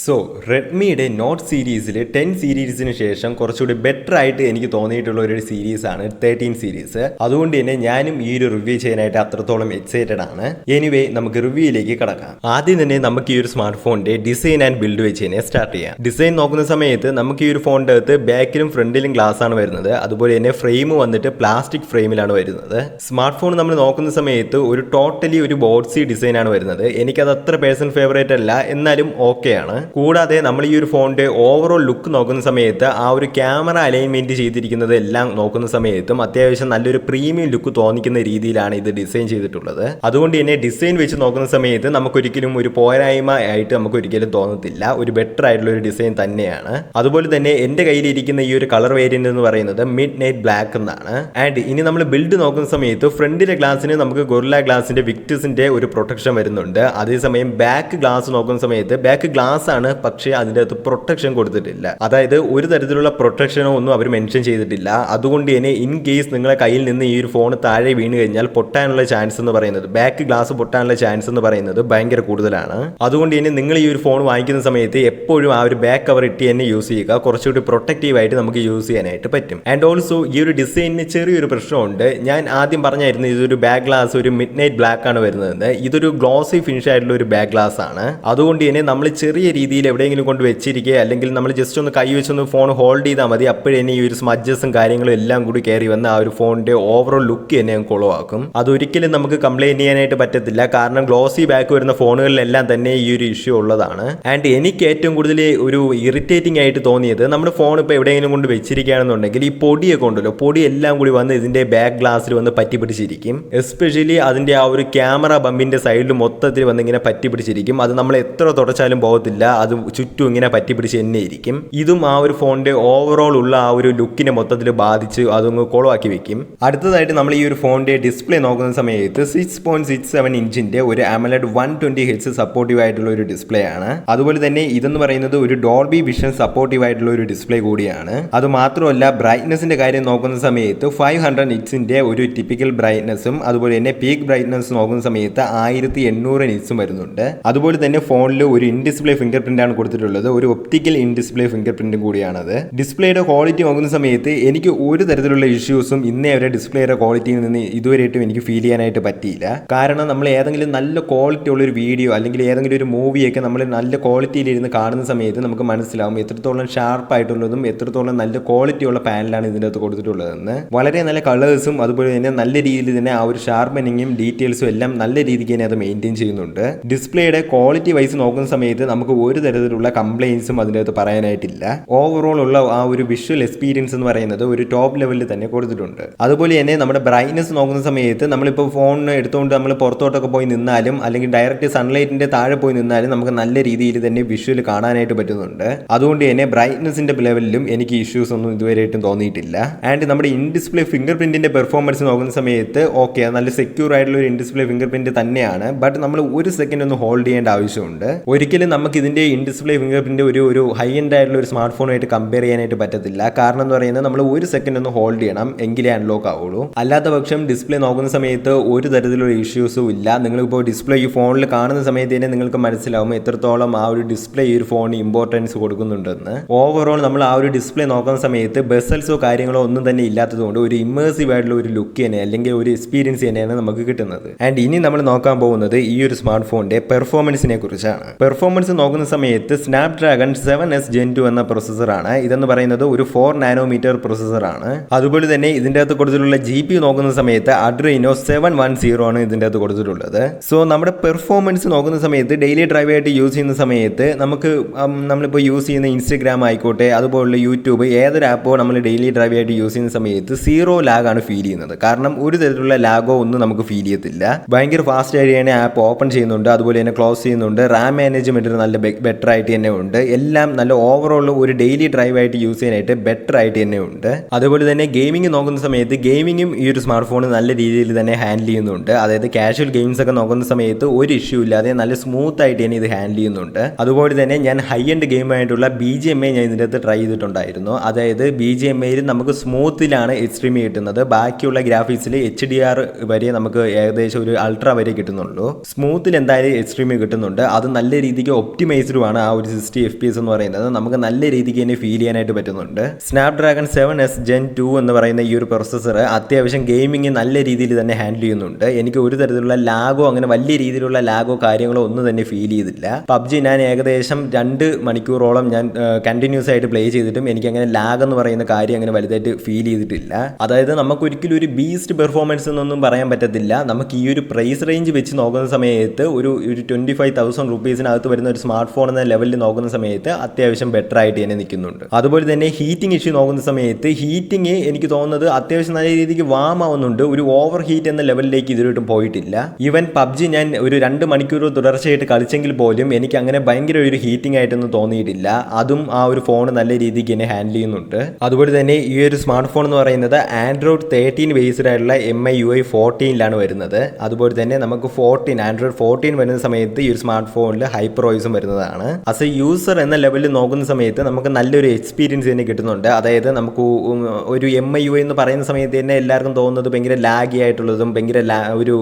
So റെഡ്മിയുടെ not സീരീസിൽ 10 സീരീസിന് ശേഷം കുറച്ചുകൂടി ബെറ്റർ ആയിട്ട് എനിക്ക് തോന്നിയിട്ടുള്ള ഒരു സീരീസാണ് 13 സീരീസ്. അതുകൊണ്ട് തന്നെ ഞാനും ഈ ഒരു റിവ്യൂ ചെയ്യാനായിട്ട് അത്രത്തോളം എക്സൈറ്റഡ് ആണ്. എനിവേ നമുക്ക് റിവ്യൂയിലേക്ക് കടക്കാം. ആദ്യം തന്നെ നമുക്ക് ഈ ഒരു സ്മാർട്ട് ഫോണിന്റെ ഡിസൈൻ ആൻഡ് ബിൽഡ് വെച്ച് തന്നെ സ്റ്റാർട്ട് ചെയ്യാം. ഡിസൈൻ നോക്കുന്ന സമയത്ത് നമുക്ക് ഈ ഒരു ഫോണിന്റെ അകത്ത് ബാക്കിലും ഫ്രണ്ടിലും ഗ്ലാസ് ആണ് വരുന്നത്. അതുപോലെ തന്നെ ഫ്രെയിം വന്നിട്ട് പ്ലാസ്റ്റിക് ഫ്രെയിമിലാണ് വരുന്നത്. സ്മാർട്ട് ഫോൺ നമ്മൾ നോക്കുന്ന സമയത്ത് ഒരു ടോട്ടലി ഒരു ബോർഡ്സി ഡിസൈൻ ആണ് വരുന്നത്. എനിക്കത് അത്ര പേഴ്സണൽ ഫേവറേറ്റ് അല്ല, എന്നാലും ഓക്കെ ആണ്. കൂടാതെ നമ്മൾ ഈ ഒരു ഫോണിന്റെ ഓവറോൾ ലുക്ക് നോക്കുന്ന സമയത്ത് ആ ഒരു ക്യാമറ അലൈൻമെന്റ് ചെയ്തിരിക്കുന്നത് എല്ലാം നോക്കുന്ന സമയത്തും അത്യാവശ്യം നല്ലൊരു പ്രീമിയം ലുക്ക് തോന്നിക്കുന്ന രീതിയിലാണ് ഇത് ഡിസൈൻ ചെയ്തിട്ടുള്ളത്. അതുകൊണ്ട് തന്നെ ഡിസൈൻ വെച്ച് നോക്കുന്ന സമയത്ത് നമുക്കൊരിക്കലും ഒരു പോരായ്മ ആയിട്ട് നമുക്ക് ഒരിക്കലും തോന്നത്തില്ല. ഒരു ബെറ്റർ ആയിട്ടുള്ള ഒരു ഡിസൈൻ തന്നെയാണ്. അതുപോലെ തന്നെ എന്റെ കയ്യിലിരിക്കുന്ന ഈ ഒരു കളർ വേരിയന്റ് എന്ന് പറയുന്നത് മിഡ് നൈറ്റ് ബ്ലാക്ക് എന്നാണ്. ആൻഡ് ഇനി നമ്മൾ ബിൽഡ് നോക്കുന്ന സമയത്ത് ഫ്രണ്ടിലെ ഗ്ലാസിന് നമുക്ക് ഗൊറില്ല ഗ്ലാസിന്റെ വിക്ടസിന്റെ ഒരു പ്രൊട്ടക്ഷൻ വരുന്നുണ്ട്. അതേസമയം ബാക്ക് ഗ്ലാസ് നോക്കുന്ന സമയത്ത് ബാക്ക് ഗ്ലാസ് ആണ്, പക്ഷേ അതിൻ്റെ അകത്ത് പ്രൊട്ടക്ഷൻ കൊടുത്തിട്ടില്ല. അതായത് ഒരു തരത്തിലുള്ള പ്രൊട്ടക്ഷനോ ഒന്നും അവർ മെൻഷൻ ചെയ്തിട്ടില്ല. അതുകൊണ്ട് തന്നെ ഇൻ കേസ് നിങ്ങളെ കയ്യിൽ നിന്ന് ഈ ഒരു ഫോൺ താഴെ വീണ് കഴിഞ്ഞാൽ പൊട്ടാനുള്ള ചാൻസ് എന്ന് പറയുന്നത്, ബാക്ക് ഗ്ലാസ് പൊട്ടാനുള്ള ചാൻസ് എന്ന് പറയുന്നത് ഭയങ്കര കൂടുതലാണ്. അതുകൊണ്ട് തന്നെ നിങ്ങൾ ഈ ഒരു ഫോൺ വാങ്ങിക്കുന്ന സമയത്ത് എപ്പോഴും ആ ഒരു ബാക്ക് കവർ ഇട്ട് തന്നെ യൂസ് ചെയ്യുക. കുറച്ചുകൂടി പ്രൊട്ടക്റ്റീവ് ആയിട്ട് നമുക്ക് യൂസ് ചെയ്യാനായിട്ട് പറ്റും. ആൻഡ് ഓൾസോ ഈ ഒരു ഡിസൈനിന് ചെറിയൊരു പ്രശ്നമുണ്ട്. ഞാൻ ആദ്യം പറഞ്ഞായിരുന്നു ഇതൊരു ബാക്ക് ഗ്ലാസ് ഒരു മിഡ് നൈറ്റ് ബ്ലാക്ക് ആണ് വരുന്നത്. ഇതൊരു ഗ്ലോസി ഫിനിഷ് ആയിട്ടുള്ള ഒരു ബാക്ക് ഗ്ലാസ് ആണ്. അതുകൊണ്ട് തന്നെ നമ്മൾ ചെറിയ രീതിയിൽ എവിടെയെങ്കിലും കൊണ്ട് വെച്ചിരിക്കുക, അല്ലെങ്കിൽ നമ്മൾ ജസ്റ്റ് ഒന്ന് കൈ വെച്ചൊന്ന് ഫോൺ ഹോൾഡ് ചെയ്താൽ മതി. അപ്പോഴേ ഈ ഒരു സ്മഡ്ജസും കാര്യങ്ങളും എല്ലാം കൂടി കയറി വന്ന് ആ ഒരു ഫോണിന്റെ ഓവറോൾ ലുക്ക് തന്നെ കുളവാക്കും. അതൊരിക്കലും നമുക്ക് കംപ്ലൈന്റ് ചെയ്യാനായിട്ട് പറ്റത്തില്ല. കാരണം ഗ്ലോസി ബാക്ക് വരുന്ന ഫോണുകളിലെല്ലാം തന്നെ ഈ ഒരു ഇഷ്യൂ ഉള്ളതാണ്. ആൻഡ് എനിക്ക് ഏറ്റവും കൂടുതൽ ഒരു ഇറിറ്റേറ്റിംഗ് ആയിട്ട് തോന്നിയത്, നമ്മുടെ ഫോൺ ഇപ്പോൾ എവിടെയെങ്കിലും കൊണ്ട് വെച്ചിരിക്കുകയാണെന്നുണ്ടെങ്കിൽ ഈ പൊടിയൊക്കെ ഉണ്ടല്ലോ, പൊടി എല്ലാം കൂടി വന്ന് ഇതിന്റെ ബാക്ക് ഗ്ലാസ്സിൽ വന്ന് പറ്റി പിടിച്ചിരിക്കും. എസ്പെഷ്യലി അതിന്റെ ആ ഒരു ക്യാമറ ബമ്പിന്റെ സൈഡിൽ മൊത്തത്തിൽ വന്ന് ഇങ്ങനെ പറ്റി പിടിച്ചിരിക്കും. അത് നമ്മൾ എത്ര തുടച്ചാലും പോകത്തില്ല, അത് ചുറ്റും ഇങ്ങനെ പറ്റി പിടിച്ച് തന്നെ ഇരിക്കും. ഇതും ആ ഒരു ഫോണിന്റെ ഓവറോൾ ഉള്ള ആ ഒരു ലുക്കിനെ മൊത്തത്തിൽ ബാധിച്ച് അതൊന്ന് കുളവാക്കി വെക്കും. അടുത്തതായിട്ട് നമ്മൾ ഈ ഒരു ഫോണിന്റെ ഡിസ്പ്ലേ നോക്കുന്ന സമയത്ത് 6.67 ഇഞ്ചിന്റെ ഒരു AMOLED 120 Hz സപ്പോർട്ടീവ് ആയിട്ടുള്ള ഒരു ഡിസ്പ്ലേ ആണ്. അതുപോലെ തന്നെ ഇതെന്ന് പറയുന്നത് ഒരു ഡോൾബി വിഷൻ സപ്പോർട്ടീവ് ആയിട്ടുള്ള ഒരു ഡിസ്പ്ലേ കൂടിയാണ്. അത് മാത്രമല്ല ബ്രൈറ്റ്നസിന്റെ കാര്യം നോക്കുന്ന സമയത്ത് 500 നിറ്റ്സിന്റെ ഒരു ടിപ്പിക്കൽ ബ്രൈറ്റ്നസും അതുപോലെ തന്നെ പീക്ക് ബ്രൈറ്റ്നസ് നോക്കുന്ന സമയത്ത് 1800 നിറ്റ്സും വരുന്നുണ്ട്. അതുപോലെ തന്നെ ഫോണിൽ ഒരു ഇൻ ഡിസ്പ്ലേ ഫിംഗർ പ്രിന്റ് ആണ് കൊടുത്തിട്ടുള്ളത്. ഒരു ഒപ്റ്റിക്കൽ ഇൻ ഡിസ്പ്ലേ ഫിംഗർ പ്രിന്റും കൂടിയാണത്. ഡിസ്പ്ലേയുടെ ക്വാളിറ്റി നോക്കുന്ന സമയത്ത് എനിക്ക് ഒരു തരത്തിലുള്ള ഇഷ്യൂസും ഇന്നേ വരെ ഡിസ്പ്ലേയുടെ ക്വാളിറ്റിയിൽ നിന്ന് ഇതുവരെയായിട്ടും എനിക്ക് ഫീൽ ചെയ്യാനായിട്ട് പറ്റിയില്ല. കാരണം നമ്മൾ ഏതെങ്കിലും നല്ല ക്വാളിറ്റി ഉള്ള ഒരു വീഡിയോ അല്ലെങ്കിൽ ഏതെങ്കിലും ഒരു മൂവിയൊക്കെ നമ്മൾ നല്ല ക്വാളിറ്റിയിൽ ഇരുന്ന് കാണുന്ന സമയത്ത് നമുക്ക് മനസ്സിലാവും എത്രത്തോളം ഷാർപ്പായിട്ടുള്ളതും എത്രത്തോളം നല്ല ക്വാളിറ്റി ഉള്ള പാനലാണ് ഇതിൻ്റെ അകത്ത് കൊടുത്തിട്ടുള്ളതെന്ന്. വളരെ നല്ല കളേഴ്സും അതുപോലെ തന്നെ നല്ല രീതിയിൽ തന്നെ ആ ഒരു ഷാർപ്പനിങ്ങും ഡീറ്റെയിൽസും എല്ലാം നല്ല രീതിക്ക് തന്നെ അത് മെയിൻറ്റെയിൻ ചെയ്യുന്നുണ്ട്. ഡിസ്പ്ലേയുടെ ക്വാളിറ്റി വൈസ് നോക്കുന്ന സമയത്ത് നമുക്ക് ഒരു തരത്തിലുള്ള കംപ്ലൈൻസും അതിൻ്റെ അകത്ത് പറയാനായിട്ടില്ല. ഓവറോൾ ഉള്ള ആ ഒരു വിഷ്വൽ എക്സ്പീരിയൻസ് എന്ന് പറയുന്നത് ഒരു ടോപ്പ് ലെവലിൽ തന്നെ കൊടുത്തിട്ടുണ്ട്. അതുപോലെ തന്നെ നമ്മുടെ ബ്രൈറ്റ്നസ് നോക്കുന്ന സമയത്ത് നമ്മളിപ്പോൾ ഫോൺ എടുത്തുകൊണ്ട് നമ്മൾ പുറത്തോട്ടൊക്കെ പോയി നിന്നാലും അല്ലെങ്കിൽ ഡയറക്റ്റ് സൺലൈറ്റിന്റെ താഴെ പോയി നിന്നാലും നമുക്ക് നല്ല രീതിയിൽ തന്നെ വിഷ്വൽ കാണാനായിട്ട് പറ്റുന്നുണ്ട്. അതുകൊണ്ട് തന്നെ ബ്രൈറ്റ്നസിന്റെ ലെവലിലും എനിക്ക് ഇഷ്യൂസ് ഒന്നും ഇതുവരെയായിട്ടും തോന്നിയിട്ടില്ല. ആൻഡ് നമ്മുടെ ഇൻ ഡിസ്പ്ലേ ഫിംഗർ പ്രിന്റിന്റെ പെർഫോമൻസ് നോക്കുന്ന സമയത്ത് ഓക്കെ, നല്ല സെക്യൂർ ആയിട്ടുള്ള ഒരു ഇൻ ഡിസ്പ്ലേ ഫിംഗർ പ്രിന്റ് തന്നെയാണ്. ബട്ട് നമ്മൾ ഒരു സെക്കൻഡ് ഒന്ന് ഹോൾഡ് ചെയ്യേണ്ട ആവശ്യമുണ്ട്. ഒരിക്കലും നമുക്ക് ഇതിന്റെ ഇൻ ഡിസ്പ്ലേ ഫിംഗർ പ്രിന്റ് ഒരു ഹൈ എൻഡ് ആയിട്ടുള്ള ഒരു സ്മാർട്ട് ഫോണായിട്ട് കമ്പയർ ചെയ്യാനായിട്ട് പറ്റത്തില്ല. കാരണം എന്ന് പറയുന്നത് നമ്മൾ ഒരു സെക്കൻഡ് ഒന്ന് ഹോൾഡ് ചെയ്യണം, എങ്കിലേ അൺലോക്ക് ആവുള്ളൂ. അല്ലാത്ത പക്ഷം ഡിസ്പ്ലേ നോക്കുന്ന സമയത്ത് ഒരു തരത്തിലുള്ള ഇഷ്യൂസും ഇല്ല. നിങ്ങളിപ്പോൾ ഡിസ്പ്ലേ ഈ ഫോണിൽ കാണുന്ന സമയത്ത് തന്നെ നിങ്ങൾക്ക് മനസ്സിലാവും എത്രത്തോളം ആ ഒരു ഡിസ്പ്ലേ ഈ ഒരു ഫോണിന് ഇമ്പോർട്ടൻസ് കൊടുക്കുന്നുണ്ടെന്ന്. ഓവറോൾ നമ്മൾ ആ ഒരു ഡിസ്പ്ലേ നോക്കുന്ന സമയത്ത് ബെസൽസോ കാര്യങ്ങളോ ഒന്നും തന്നെ ഇല്ലാത്തതുകൊണ്ട് ഒരു ഇമ്മേഴ്സീവ് ആയിട്ടുള്ള ഒരു ലുക്ക് തന്നെ അല്ലെങ്കിൽ ഒരു എക്സ്പീരിയൻസ് തന്നെയാണ് നമുക്ക് കിട്ടുന്നത്. ആൻഡ് ഇനി നമ്മൾ നോക്കാൻ പോകുന്നത് ഈ ഒരു സ്മാർട്ട് ഫോണിന്റെ പെർഫോമൻസിനെ കുറിച്ചാണ്. പെർഫോമൻസ് നോക്കുന്ന സമയത്ത് സ്നാപ്ഡ്രാഗൺ 7S Gen 2 എന്ന പ്രൊസസ്സറാണ്. ഇതെന്ന് പറയുന്നത് ഒരു 4 നാനോമീറ്റർ പ്രൊസസ്സറാണ്. അതുപോലെ തന്നെ ഇതിൻ്റെ അകത്ത് കൊടുത്തിട്ടുള്ള GPU നോക്കുന്ന സമയത്ത് Adreno 710 ആണ് ഇതിൻ്റെ അകത്ത് കൊടുത്തിട്ടുള്ളത്. സോ നമ്മുടെ പെർഫോമൻസ് നോക്കുന്ന സമയത്ത് ഡെയിലി ഡ്രൈവ് ആയിട്ട് യൂസ് ചെയ്യുന്ന സമയത്ത് നമുക്ക് നമ്മളിപ്പോൾ യൂസ് ചെയ്യുന്ന ഇൻസ്റ്റഗ്രാം ആയിക്കോട്ടെ അതുപോലുള്ള യൂട്യൂബ് ഏതൊരു ആപ്പോ നമ്മൾ ഡെയിലി ഡ്രൈവ് ആയിട്ട് യൂസ് ചെയ്യുന്ന സമയത്ത് 0 ലാഗാണ് ഫീൽ ചെയ്യുന്നത്. കാരണം ഒരു തരത്തിലുള്ള ലാഗോ ഒന്നും നമുക്ക് ഫീൽ ചെയ്യത്തില്ല. ഭയങ്കര ഫാസ്റ്റ് ആയിട്ട് തന്നെ ആപ്പ് ഓപ്പൺ ചെയ്യുന്നുണ്ട്, അതുപോലെ തന്നെ ക്ലോസ് ചെയ്യുന്നുണ്ട്. റാം മാനേജ്മെന്റ് നല്ല ബെറ്റർ ആയിട്ട് തന്നെ ഉണ്ട്. എല്ലാം നല്ല ഓവറോൾ ഒരു ഡെയിലി ഡ്രൈവ് ആയിട്ട് യൂസ് ചെയ്യാനായിട്ട് ബെറ്റർ ആയിട്ട് തന്നെ ഉണ്ട്. അതുപോലെ തന്നെ ഗെയിമിംഗ് നോക്കുന്ന സമയത്ത് ഗെയിമിങ്ങും ഈ ഒരു സ്മാർട്ട് ഫോൺ നല്ല രീതിയിൽ തന്നെ ഹാൻഡിൽ ചെയ്യുന്നുണ്ട്. അതായത് കാഷ്വൽ ഗെയിംസ് ഒക്കെ നോക്കുന്ന സമയത്ത് ഒരു ഇഷ്യൂ ഇല്ലാതെ നല്ല സ്മൂത്ത് ആയിട്ട് തന്നെ ഇത് ഹാൻഡിൽ ചെയ്യുന്നുണ്ട്. അതുപോലെ തന്നെ ഞാൻ ഹൈ എൻഡ് ഗെയിമായിട്ടുള്ള BGMI ഞാൻ ഇതിൻ്റെ അകത്ത് ട്രൈ ചെയ്തിട്ടുണ്ടായിരുന്നു. അതായത് BGMIയിൽ നമുക്ക് സ്മൂത്തിലാണ് എക്സ്ട്രീം കിട്ടുന്നത്. ബാക്കിയുള്ള ഗ്രാഫിക്സിൽ HDR വരെ നമുക്ക് ഏകദേശം ഒരു അൾട്രാ വരെ കിട്ടുന്നുള്ളൂ. സ്മൂത്തിൽ എന്തായാലും എക്സ്ട്രീം കിട്ടുന്നുണ്ട്. അത് നല്ല രീതിക്ക് ഒപ്റ്റിമൈസ് ബേസ്ഡുമാണ് ആ ഒരു 60 FPS എന്ന് പറയുന്നത്. നമുക്ക് നല്ല രീതിക്ക് തന്നെ ഫീൽ ചെയ്യാനായിട്ട് പറ്റുന്നുണ്ട്. സ്നാപ്ഡ്രാഗൺ 7S Gen 2 എന്ന് പറയുന്ന ഈ ഒരു പ്രൊസസ്സർ അത്യാവശ്യം ഗെയിമിംഗ് നല്ല രീതിയിൽ തന്നെ ഹാൻഡിൽ ചെയ്യുന്നുണ്ട്. എനിക്ക് ഒരു തരത്തിലുള്ള ലാഗോ അങ്ങനെ വലിയ രീതിയിലുള്ള ലാഗോ കാര്യങ്ങളോ ഒന്നും തന്നെ ഫീൽ ചെയ്തില്ല. പബ്ജി ഞാൻ ഏകദേശം 2 മണിക്കൂറോളം ഞാൻ കണ്ടിന്യൂസ് ആയിട്ട് പ്ലേ ചെയ്തിട്ടും എനിക്ക് അങ്ങനെ ലാഗ് എന്ന് പറയുന്ന കാര്യം അങ്ങനെ വലുതായിട്ട് ഫീൽ ചെയ്തിട്ടില്ല. അതായത് നമുക്ക് ഒരിക്കലും ഒരു ബീസ്റ്റ് പെർഫോമൻസ് എന്നൊന്നും പറയാൻ പറ്റത്തില്ല. നമുക്ക് ഈ ഒരു പ്രൈസ് റേഞ്ച് വെച്ച് നോക്കുന്ന സമയത്ത് ഒരു 25,000 റുപ്പീസിനകത്ത് വരുന്ന ഒരു സ്മാർട്ട് ഫോൺ എന്ന ലെവലിൽ നോക്കുന്ന സമയത്ത് അത്യാവശ്യം ബെറ്റർ ആയിട്ട് തന്നെ നിൽക്കുന്നുണ്ട്. അതുപോലെ തന്നെ ഹീറ്റിംഗ് ഇഷ്യൂ നോക്കുന്ന സമയത്ത് ഹീറ്റിംഗ് എനിക്ക് തോന്നുന്നത് അത്യാവശ്യം നല്ല രീതിക്ക് വാം ആവുന്നുണ്ട്. ഒരു ഓവർ ഹീറ്റ് എന്ന ലെവലിലേക്ക് ഇതുവരെയായിട്ടും പോയിട്ടില്ല. ഈവൻ പബ്ജി ഞാൻ ഒരു 2 മണിക്കൂർ തുടർച്ചയായിട്ട് കളിച്ചെങ്കിൽ പോലും എനിക്ക് അങ്ങനെ ഭയങ്കര ഒരു ഹീറ്റിംഗ് ആയിട്ടൊന്നും തോന്നിയിട്ടില്ല. അതും ആ ഒരു ഫോൺ നല്ല രീതിക്ക് തന്നെ ഹാൻഡിൽ ചെയ്യുന്നുണ്ട്. അതുപോലെ തന്നെ ഈ ഒരു സ്മാർട്ട് ഫോൺ എന്ന് പറയുന്നത് ആൻഡ്രോയിഡ് 13 ബേസ്ഡ് ആയിട്ടുള്ള MIUI 14 വരുന്നത്. അതുപോലെ തന്നെ നമുക്ക് ആൻഡ്രോയിഡ് 14 വരുന്ന സമയത്ത് ഈ ഒരു സ്മാർട്ട് ഫോണിൽ ഹൈപ്പർ വോയിസും വരുന്നതാണ്. ആസ് എ യൂസർ എന്ന ലെവലിൽ നോക്കുന്ന സമയത്ത് നമുക്ക് നല്ലൊരു എക്സ്പീരിയൻസ് തന്നെ കിട്ടുന്നുണ്ട്. അതായത് നമുക്ക് ഒരു MIUI എന്ന് പറയുന്ന സമയത്ത് തന്നെ എല്ലാവർക്കും തോന്നുന്നത് ഭയങ്കര ലാഗി ആയിട്ടുള്ളതും ഭയങ്കര ഒരു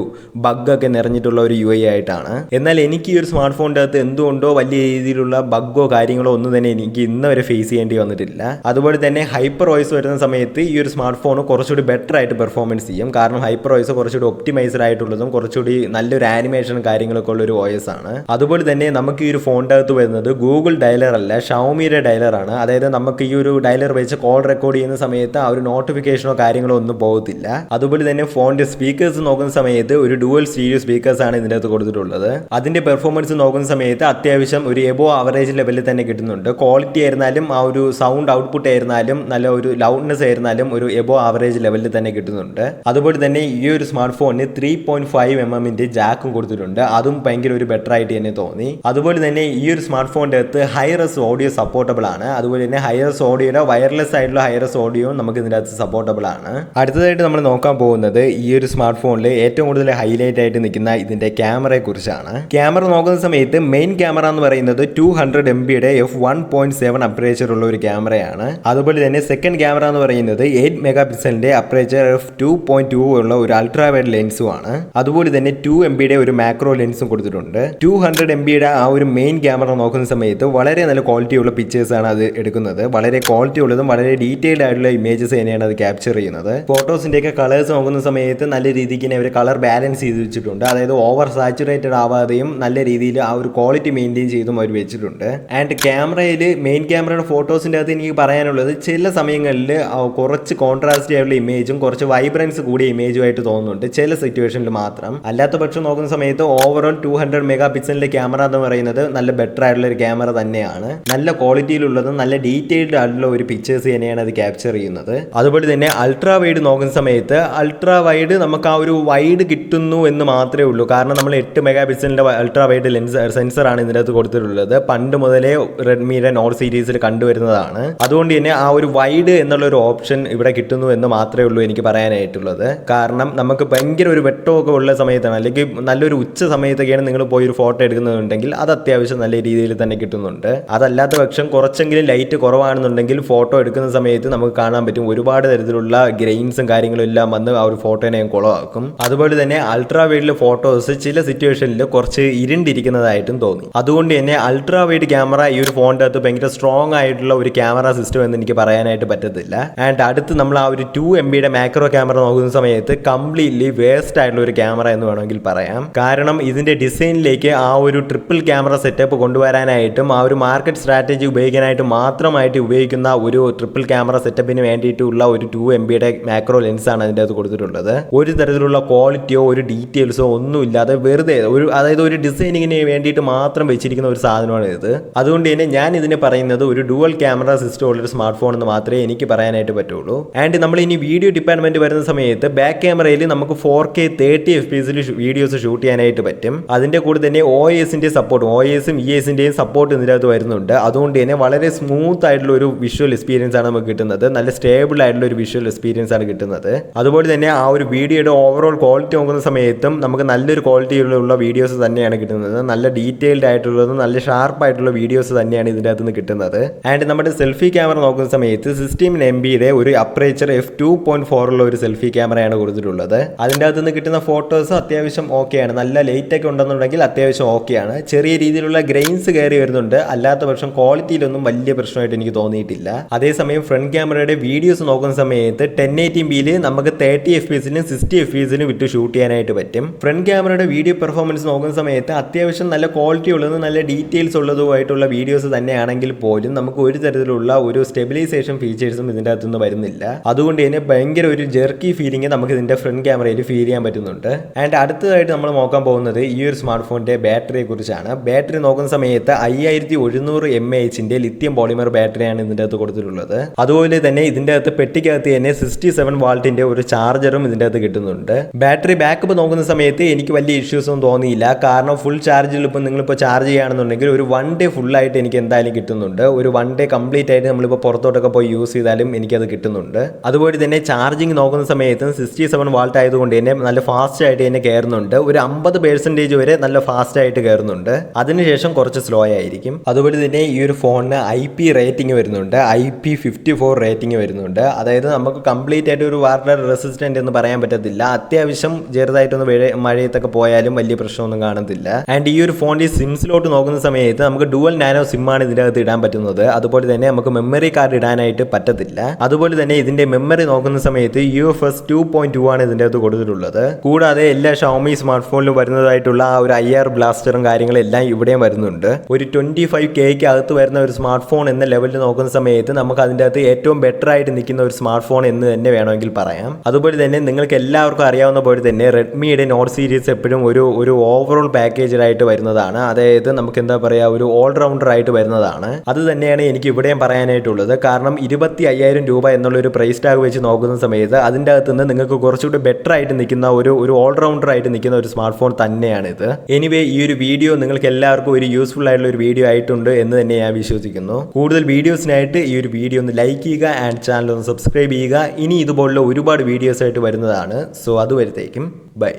ബഗ്ഗൊക്കെ നിറഞ്ഞിട്ടുള്ള ഒരു UI ആയിട്ടാണ്. എന്നാൽ എനിക്ക് ഈ ഒരു സ്മാർട്ട് ഫോണിൻ്റെ അകത്ത് എന്തുകൊണ്ടോ വലിയ രീതിയിലുള്ള ബഗ്ഗോ കാര്യങ്ങളോ ഒന്നും തന്നെ എനിക്ക് ഇന്ന് വരെ ഫേസ് ചെയ്യേണ്ടി വന്നിട്ടില്ല. അതുപോലെ തന്നെ ഹൈപ്പർ വോയിസ് വരുന്ന സമയത്ത് ഈ ഒരു സ്മാർട്ട് ഫോൺ കുറച്ചുകൂടി ബെറ്റർ ആയിട്ട് പെർഫോമൻസ് ചെയ്യും. കാരണം ഹൈപ്പർ വോയിസ് കുറച്ചുകൂടി ഒപ്റ്റിമൈസ്ഡ് ആയിട്ടുള്ളതും കുറച്ചുകൂടി നല്ലൊരു ആനിമേഷനും കാര്യങ്ങളൊക്കെ ഉള്ള ഒരു വോയിസ് ആണ്. അതുപോലെ തന്നെ നമുക്ക് ഈ ഒരു ഫോണിൻ്റെ അകത്ത് വരുന്നത് ഗൂഗിൾ ഡയലർ അല്ല, ഷവോമിയുടെ ഡയലറാണ്. അതായത് നമുക്ക് ഈ ഒരു ഡയലർ വെച്ച് കോൾ റെക്കോർഡ് ചെയ്യുന്ന സമയത്ത് ആ ഒരു നോട്ടിഫിക്കേഷനോ കാര്യങ്ങളോ ഒന്നും പോകത്തില്ല. അതുപോലെ തന്നെ ഫോണിന്റെ സ്പീക്കേഴ്സ് നോക്കുന്ന സമയത്ത് ഒരു ഡുവൽ സ്റ്റീരിയോ സ്പീക്കേഴ്സ് ആണ് ഇതിൻ്റെ അകത്ത് കൊടുത്തിട്ടുള്ളത്. അതിന്റെ പെർഫോമൻസ് നോക്കുന്ന സമയത്ത് അത്യാവശ്യം ഒരു എബോ ആവറേജ് ലെവലിൽ തന്നെ കിട്ടുന്നുണ്ട്. ക്വാളിറ്റി ആയിരുന്നാലും ആ ഒരു സൗണ്ട് ഔട്ട്പുട്ട് ആയിരുന്നാലും നല്ല ഒരു ലൗഡ്നെസ് ആയിരുന്നാലും ഒരു എബോ ആവറേജ് ലെവലിൽ തന്നെ കിട്ടുന്നുണ്ട്. അതുപോലെ തന്നെ ഈ ഒരു സ്മാർട്ട് ഫോണിന് 3.5mm ജാക്കും കൊടുത്തിട്ടുണ്ട്. അതും ഭയങ്കര ഒരു ബെറ്റർ ആയിട്ട് തന്നെ തോന്നി. അതുപോലെ തന്നെ ഈ ഒരു സ്മാർട്ട് ഫോണിന്റെ അകത്ത് ഹൈറസ് ഓഡിയോ സപ്പോർട്ടബിൾ ആണ്. അതുപോലെ തന്നെ ഹൈറസ് ഓഡിയോയുടെ വയർലെസ് ആയിട്ടുള്ള ഹൈറസ് ഓഡിയോ നമുക്ക് ഇതിൻ്റെ അകത്ത് സപ്പോർട്ടബിൾ ആണ്. അടുത്തതായിട്ട് നമ്മൾ നോക്കാൻ പോകുന്നത് ഈ ഒരു സ്മാർട്ട് ഫോണിൽ ഏറ്റവും കൂടുതൽ ഹൈലൈറ്റ് ആയിട്ട് നിൽക്കുന്ന ഇതിന്റെ ക്യാമറയെ കുറിച്ചാണ്. ക്യാമറ നോക്കുന്ന സമയത്ത് മെയിൻ ക്യാമറ എന്ന് പറയുന്നത് 200MP f1.7 അപ്പറേച്ചർ ഉള്ള ഒരു ക്യാമറയാണ്. അതുപോലെ തന്നെ സെക്കൻഡ് ക്യാമറ എന്ന് പറയുന്നത് 8 മെഗാപിക്സലിന്റെ അപ്പറേച്ചർ f2.2 ഉള്ള ഒരു അൾട്രാ വൈഡ് ലെൻസും ആണ്. അതുപോലെ തന്നെ 2MP ഒരു മാക്രോ ലെൻസും കൊടുത്തിട്ടുണ്ട്. 200MP ആ ഒരു മെയിൻ ക്യാമറ നോക്കുന്ന സമയത്ത് വളരെ നല്ല ക്വാളിറ്റി ഉള്ള പിക്ചേഴ്സ് ആണ് അത് എടുക്കുന്നത്. വളരെ ക്വാളിറ്റി ഉള്ളതും വളരെ ഡീറ്റെയിൽഡ് ആയിട്ടുള്ള ഇമേജസ് തന്നെയാണ് അത് ക്യാപ്ചർ ചെയ്യുന്നത്. ഫോട്ടോസിന്റെയൊക്കെ കളേഴ്സ് നോക്കുന്ന സമയത്ത് നല്ല രീതിക്ക് അവർ കളർ ബാലൻസ് ചെയ്ത് വെച്ചിട്ടുണ്ട്. അതായത് ഓവർ സാച്ചുറേറ്റഡ് ആവാതെയും നല്ല രീതിയിൽ ആ ഒരു ക്വാളിറ്റി മെയിൻറ്റെയിൻ ചെയ്തും അവർ വെച്ചിട്ടുണ്ട്. ആൻഡ് ക്യാമറയിൽ മെയിൻ ക്യാമറയുടെ ഫോട്ടോസിൻ്റെ അകത്ത് എനിക്ക് പറയാനുള്ളത് ചില സമയങ്ങളിൽ കുറച്ച് കോൺട്രാസ്റ്റ് ആയിട്ടുള്ള ഇമേജും കുറച്ച് വൈബ്രൻസ് കൂടിയ ഇമേജുമായിട്ട് തോന്നുന്നുണ്ട് ചില സിറ്റുവേഷനിൽ മാത്രം. അല്ലാത്ത പക്ഷം നോക്കുന്ന സമയത്ത് ഓവറോൾ 200 മെഗാപിക്സലിന്റെ ക്യാമറ എന്ന് പറയുന്നത് നല്ല ബെറ്റർ ആയിട്ടുള്ള ഒരു ക്യാമറ തന്നെയാണ്. നല്ല ക്വാളിറ്റിയിലുള്ളതും നല്ല ഡീറ്റെയിൽഡ് ആയിട്ടുള്ള ഒരു പിക്ചേഴ്സ് തന്നെയാണ് അത് ക്യാപ്ചർ ചെയ്യുന്നത്. അതുപോലെ തന്നെ അൾട്രാ വൈഡ് നോക്കുന്ന സമയത്ത് അൾട്രാ വൈഡ് നമുക്ക് ആ ഒരു വൈഡ് കിട്ടുന്നു എന്ന് മാത്രമേ ഉള്ളൂ. കാരണം നമ്മൾ 8 മെഗാപിക്സലിന്റെ അൾട്രാ വൈഡ് സെൻസറാണ് ഇതിൻ്റെ അകത്ത് കൊടുത്തിട്ടുള്ളത്. പണ്ട് മുതലേ റെഡ്മിയുടെ നോട്ട് സീരീസിൽ കണ്ടുവരുന്നതാണ്. അതുകൊണ്ട് തന്നെ ആ ഒരു വൈഡ് എന്നുള്ള ഒരു ഓപ്ഷൻ ഇവിടെ കിട്ടുന്നു എന്ന് മാത്രമേ ഉള്ളൂ എനിക്ക് പറയാനായിട്ടുള്ളത്. കാരണം നമുക്ക് ഭയങ്കര ഒരു വെട്ടമൊക്കെ ഉള്ള സമയത്താണ്, അല്ലെങ്കിൽ നല്ലൊരു ഉച്ച സമയത്തൊക്കെയാണ് നിങ്ങൾ പോയി ഒരു ഫോട്ടോ എടുക്കുന്നുണ്ടെങ്കിൽ അത് അത്യാവശ്യം നല്ല രീതിയിൽ തന്നെ കിട്ടുന്നുണ്ട്. അതല്ലാത്ത പക്ഷം കുറച്ചെങ്കിലും ലൈറ്റ് കുറവാണെന്നുണ്ടെങ്കിൽ ഫോട്ടോ എടുക്കുന്ന സമയത്ത് നമുക്ക് കാണാൻ പറ്റും ഒരുപാട് തരത്തിലുള്ള ഗ്രെയിൻസും കാര്യങ്ങളും എല്ലാം വന്ന് ആ ഒരു ഫോട്ടോനെ കുളമാക്കും. അതുപോലെ തന്നെ അൾട്രാ വൈഡിലെ ഫോട്ടോസ് ചില സിറ്റുവേഷനിൽ കുറച്ച് ഇരുണ്ടിരിക്കുന്നതായിട്ടും തോന്നി. അതുകൊണ്ട് തന്നെ അൾട്രാ വൈഡ് ക്യാമറ ഈ ഒരു ഫോണിൻ്റെ അകത്ത് ഭയങ്കര സ്ട്രോങ് ആയിട്ടുള്ള ഒരു ക്യാമറ സിസ്റ്റം എന്ന് എനിക്ക് പറയാനായിട്ട് പറ്റത്തില്ല. ആൻഡ് അടുത്ത് നമ്മൾ ആ ഒരു 2MP മാക്രോ ക്യാമറ നോക്കുന്ന സമയത്ത് കംപ്ലീറ്റ്ലി വേസ്റ്റ് ആയിട്ടുള്ള ഒരു ക്യാമറ എന്ന് വേണമെങ്കിൽ പറയാം. കാരണം ഇതിന്റെ ഡിസൈനിലേക്ക് ആ ഒരു ട്രിപ്പിൾ ക്യാമറ സെറ്റപ്പ് കൊണ്ടുവരാനായിട്ടും ആ ഒരു മാർക്കറ്റ് സ്ട്രാറ്റജി ഉപയോഗിക്കാനായിട്ട് മാത്രമായിട്ട് ഉപയോഗിക്കുന്ന ഒരു ട്രിപ്പിൾ ക്യാമറ സെറ്റപ്പിന് വേണ്ടിയിട്ടുള്ള ഒരു 2MP മാക്രോ ലെൻസാണ് അതിൻ്റെ അകത്ത് കൊടുത്തിട്ടുള്ളത്. ഒരു തരത്തിലുള്ള ക്വാളിറ്റിയോ ഒരു ഡീറ്റെയിൽസോ ഒന്നും ഇല്ലാതെ വെറുതെ അതായത് ഒരു ഡിസൈനിങ്ങിന് വേണ്ടിയിട്ട് മാത്രം വെച്ചിരിക്കുന്ന ഒരു സാധനമാണ് ഇത്. അതുകൊണ്ട് തന്നെ ഞാൻ ഇതിനെ പറയുന്നത് ഒരു ഡുവൽ ക്യാമറ സിസ്റ്റം ഉള്ള ഒരു സ്മാർട്ട് ഫോൺ എന്ന് മാത്രമേ എനിക്ക് പറയാനായിട്ട് പറ്റുള്ളൂ. ആൻഡ് നമ്മൾ ഇനി വീഡിയോ ഡിപ്പാർട്ട്മെന്റ് വരുന്ന സമയത്ത് ബാക്ക് ക്യാമറയിൽ നമുക്ക് 4K 30fps വീഡിയോസ് ഷൂട്ട് ചെയ്യാനായിട്ട് പറ്റും. അതിന്റെ കൂടെ തന്നെ OISന്റെ സപ്പോർട്ടും OISും ESന്റെയും സപ്പോർട്ട് ഇതിനകത്ത് വരുന്നുണ്ട്. അതുകൊണ്ട് തന്നെ വളരെ സ്മൂത്ത് ആയിട്ടുള്ള ഒരു വിഷ്വൽ എക്സ്പീരിയൻസ് ആണ് നമുക്ക് കിട്ടുന്നത്. നല്ല സ്റ്റേബിൾ ആയിട്ടുള്ള ഒരു വിഷ്വൽ എക്സ്പീരിയൻസ് ആണ് കിട്ടുന്നത്. അതുപോലെ തന്നെ ആ ഒരു വീഡിയോയുടെ ഓവറോൾ ക്വാളിറ്റി നോക്കുന്ന സമയത്തും നമുക്ക് നല്ലൊരു ക്വാളിറ്റിയിലുള്ള വീഡിയോസ് തന്നെയാണ് കിട്ടുന്നത്. നല്ല ഡീറ്റെയിൽഡ് ആയിട്ടുള്ളതും നല്ല ഷാർപ്പ് ആയിട്ടുള്ള വീഡിയോസ് തന്നെയാണ് ഇതിൻ്റെ അകത്ത് നിന്ന് കിട്ടുന്നത്. ആൻഡ് നമ്മുടെ സെൽഫി ക്യാമറ നോക്കുന്ന സമയത്ത് 16MP ഒരു അപ്പറേച്ചർ f2.4 ഉള്ള ഒരു സെൽഫി ക്യാമറയാണ് കൊടുത്തിട്ടുള്ളത്. അതിൻ്റെ അകത്ത് നിന്ന് കിട്ടുന്ന ഫോട്ടോസ് അത്യാവശ്യം ഓക്കെയാണ്. നല്ല ലൈറ്റ് ഒക്കെ ഉണ്ടെന്നുണ്ടെങ്കിൽ അത്യാവശ്യം ഓക്കെയാണ്. ചെറിയ രീതിയിലുള്ള ഗ്രേ ഗ്രെയിൻസ് കയറി വരുന്നുണ്ട്, അല്ലാത്ത പക്ഷം ക്വാളിറ്റിയിലൊന്നും വലിയ പ്രശ്നമായിട്ട് എനിക്ക് തോന്നിയിട്ടില്ല. അതേസമയം ഫ്രണ്ട് ക്യാമറയുടെ വീഡിയോസ് നോക്കുന്ന സമയത്ത് 1080p നമുക്ക് 30 FPS 60 FPS വിട്ട് ഷൂട്ട് ചെയ്യാനായിട്ട് പറ്റും. ഫ്രണ്ട് ക്യാമറയുടെ വീഡിയോ പെർഫോമൻസ് നോക്കുന്ന സമയത്ത് അത്യാവശ്യം നല്ല ക്വാളിറ്റി ഉള്ളതും നല്ല ഡീറ്റെയിൽസ് ഉള്ളതുമായിട്ടുള്ള വീഡിയോസ് തന്നെയാണെങ്കിൽ പോലും നമുക്ക് ഒരു തരത്തിലുള്ള ഒരു സ്റ്റെബിലൈസേഷൻ ഫീച്ചേഴ്സും ഇതിൻ്റെ അകത്തുനിന്ന് വരുന്നില്ല. അതുകൊണ്ട് തന്നെ ഭയങ്കര ഒരു ജെർക്കി ഫീലിംഗ് നമുക്ക് ഇതിൻ്റെ ഫ്രണ്ട് ക്യാമറയിൽ ഫീൽ ചെയ്യാൻ പറ്റുന്നുണ്ട്. ആൻഡ് അടുത്തതായിട്ട് നമ്മൾ നോക്കാൻ പോകുന്നത് ഈ ഒരു സ്മാർട്ട് ഫോണിൻ്റെ ബാറ്ററിയെ കുറിച്ചാണ്. ബാറ്ററി നോക്കുന്ന സമയത്ത് 5700 mAh ലിത്യം പോളിമർ ബാറ്ററിയാണ് ഇതിൻ്റെ അകത്ത് കൊടുത്തിട്ടുള്ളത്. അതുപോലെ തന്നെ ഇതിൻ്റെ അകത്ത് പെട്ടിക്കകത്ത് തന്നെ 67 വാൾട്ടിന്റെ ഒരു ചാർജറും ഇതിൻ്റെ അകത്ത് കിട്ടുന്നുണ്ട്. ബാറ്ററി ബാക്കപ്പ് നോക്കുന്ന സമയത്ത് എനിക്ക് വലിയ ഇഷ്യൂസ് ഒന്നും തോന്നിയില്ല. കാരണം ഫുൾ ചാർജിൽ ഇപ്പോൾ നിങ്ങളിപ്പോൾ ചാർജ് ചെയ്യുകയാണെന്നുണ്ടെങ്കിൽ ഒരു 1 ഡേ ഫുള്ളായിട്ട് എനിക്ക് എന്തായാലും കിട്ടുന്നുണ്ട്. ഒരു 1 ഡേ കംപ്ലീറ്റ് ആയിട്ട് നമ്മളിപ്പോൾ പുറത്തോട്ടൊക്കെ പോയി യൂസ് ചെയ്താലും എനിക്കത് കിട്ടുന്നുണ്ട്. അതുപോലെ തന്നെ ചാർജിങ് നോക്കുന്ന സമയത്ത് 67 വാൾട്ട് ആയതുകൊണ്ട് തന്നെ നല്ല ഫാസ്റ്റ് ആയിട്ട് തന്നെ കയറുന്നുണ്ട്. ഒരു 50% വരെ നല്ല ഫാസ്റ്റ് ആയിട്ട് കയറുന്നുണ്ട്. അതിനുശേഷം കുറച്ച് സ്ലോ ആയിരിക്കും. അതുപോലെ തന്നെ ഈ ഒരു ഫോണിന് IP റേറ്റിംഗ് വരുന്നുണ്ട്. IP54 റേറ്റിംഗ് വരുന്നുണ്ട്. അതായത് നമുക്ക് കംപ്ലീറ്റ് ആയിട്ട് ഒരു വാട്ടർ റെസിസ്റ്റന്റ് എന്ന് പറയാൻ പറ്റത്തില്ല. അത്യാവശ്യം ചെറുതായിട്ടൊന്ന് മഴയത്തൊക്കെ പോയാലും വലിയ പ്രശ്നമൊന്നും കാണത്തില്ല. ആൻഡ് ഈ ഒരു ഫോണിന്റെ സിം സ്ലോട്ട് നോക്കുന്ന സമയത്ത് നമുക്ക് ഡുവൽ നാനോ സിം ആണ് ഇതിൻ്റെ അകത്ത് ഇടാൻ പറ്റുന്നത്. അതുപോലെ തന്നെ നമുക്ക് മെമ്മറി കാർഡ് ഇടാനായിട്ട് പറ്റത്തില്ല. അതുപോലെ തന്നെ ഇതിന്റെ മെമ്മറി നോക്കുന്ന സമയത്ത് UFS 2.2 ആണ് ഇതിൻ്റെ അകത്ത് കൊടുത്തിട്ടുള്ളത്. കൂടാതെ എല്ലാ ഷോമി സ്മാർട്ട് ഫോണിലും വരുന്നതായിട്ടുള്ള ആ ഒരു IR ബ്ലാസ്റ്ററും കാര്യങ്ങളെല്ലാം ഇവിടെയും വരുന്നുണ്ട്. ഒരു 25K അകത്ത് വരുന്ന ഒരു സ്മാർട്ട് ഫോൺ എന്ന ലെവലിൽ നോക്കുന്ന സമയത്ത് നമുക്ക് അതിൻ്റെ അകത്ത് ഏറ്റവും ബെറ്റർ ആയിട്ട് നിൽക്കുന്ന ഒരു സ്മാർട്ട് ഫോൺ എന്ന് തന്നെ വേണമെങ്കിൽ പറയാം. അതുപോലെ തന്നെ നിങ്ങൾക്ക് എല്ലാവർക്കും അറിയാവുന്ന പോലെ തന്നെ റെഡ്മിയുടെ നോട്ട് സീരീസ് എപ്പോഴും ഒരു ഓവറോൾ പാക്കേജിലായിട്ട് വരുന്നതാണ്. അതായത് നമുക്ക് എന്താ പറയുക, ഒരു ഓൾറൗണ്ടർ ആയിട്ട് വരുന്നതാണ്. അത് തന്നെയാണ് എനിക്ക് ഇവിടെയും പറയാനായിട്ടുള്ളത്. കാരണം 25,000 രൂപ എന്നുള്ളൊരു പ്രൈസ് ടാഗ് വെച്ച് നോക്കുന്ന സമയത്ത് അതിൻ്റെ അകത്ത് നിന്ന് നിങ്ങൾക്ക് കുറച്ചുകൂടി ബെറ്റർ ആയിട്ട് നിൽക്കുന്ന ഒരു ഓൾറൗണ്ടർ ആയിട്ട് നിൽക്കുന്ന ഒരു സ്മാർട്ട് ഫോൺ തന്നെയാണിത്. എനിവേ ഈ ഒരു വീഡിയോ നിങ്ങൾക്ക് എല്ലാവർക്കും ഒരു യൂസ്ഫുൾ ആയിട്ടുള്ള ഒരു വീഡിയോ ആയിട്ടുണ്ട് എന്ന് തന്നെ ഞാൻ വിശ്വസിക്കുന്നു. കൂടുതൽ വീഡിയോസിനായിട്ട് ഈ ഒരു വീഡിയോ ഒന്ന് ലൈക്ക് ചെയ്യുക ആൻഡ് ചാനൽ ഒന്ന് സബ്സ്ക്രൈബ് ചെയ്യുക. ഇനി ഇതുപോലുള്ള ഒരുപാട് വീഡിയോസ് ആയിട്ട് വരുന്നതാണ്. സോ അതുവരത്തേക്കും ബൈ.